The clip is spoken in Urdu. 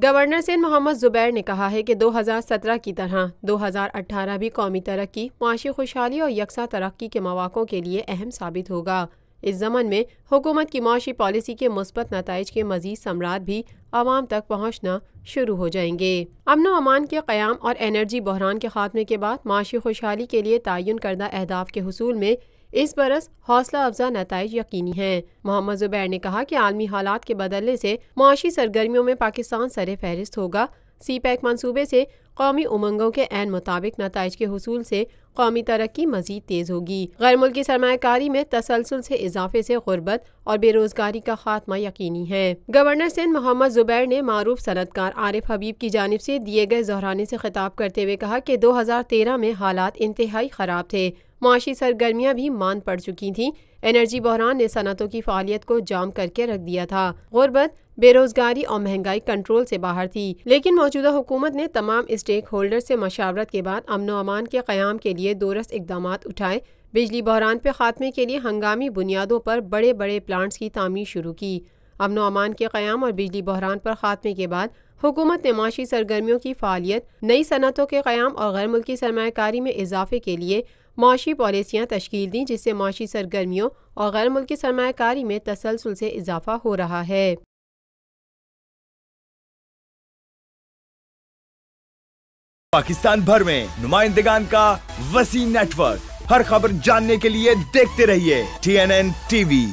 گورنر سندھ محمد زبیر نے کہا ہے کہ 2017 کی طرح 2018 بھی قومی ترقی، معاشی خوشحالی اور یکساں ترقی کے مواقع کے لیے اہم ثابت ہوگا۔ اس ضمن میں حکومت کی معاشی پالیسی کے مثبت نتائج کے مزید ثمرات بھی عوام تک پہنچنا شروع ہو جائیں گے۔ امن و امان کے قیام اور انرجی بحران کے خاتمے کے بعد معاشی خوشحالی کے لیے تعین کردہ اہداف کے حصول میں اس برس حوصلہ افزا نتائج یقینی ہیں۔ محمد زبیر نے کہا کہ عالمی حالات کے بدلنے سے معاشی سرگرمیوں میں پاکستان سر فہرست ہوگا۔ سی پیک منصوبے سے قومی امنگوں کے عین مطابق نتائج کے حصول سے قومی ترقی مزید تیز ہوگی۔ غیر ملکی سرمایہ کاری میں تسلسل سے اضافے سے غربت اور بے روزگاری کا خاتمہ یقینی ہے۔ گورنر سندھ محمد زبیر نے معروف صنعت کار عارف حبیب کی جانب سے دیے گئے ظہرانے سے خطاب کرتے ہوئے کہا کہ 2013 میں حالات انتہائی خراب تھے، معاشی سرگرمیاں بھی ماند پڑ چکی تھیں، انرجی بحران نے صنعتوں کی فعالیت کو جام کر کے رکھ دیا تھا، غربت، بے روزگاری اور مہنگائی کنٹرول سے باہر تھی، لیکن موجودہ حکومت نے تمام اسٹیک ہولڈر سے مشاورت کے بعد امن و امان کے قیام کے لیے دورست اقدامات اٹھائے، بجلی بحران پہ خاتمے کے لیے ہنگامی بنیادوں پر بڑے بڑے پلانٹس کی تعمیر شروع کی۔ امن و امان کے قیام اور بجلی بحران پر خاتمے کے بعد حکومت نے معاشی سرگرمیوں کی فعالیت، نئی صنعتوں کے قیام اور غیر ملکی سرمایہ کاری میں اضافے کے لیے معاشی پالیسیاں تشکیل دیں، جس سے معاشی سرگرمیوں اور غیر ملکی سرمایہ کاری میں تسلسل سے اضافہ ہو رہا ہے۔ پاکستان بھر میں نمائندگان کا وسیع نیٹ ورک، ہر خبر جاننے کے لیے دیکھتے رہیے TNN TV۔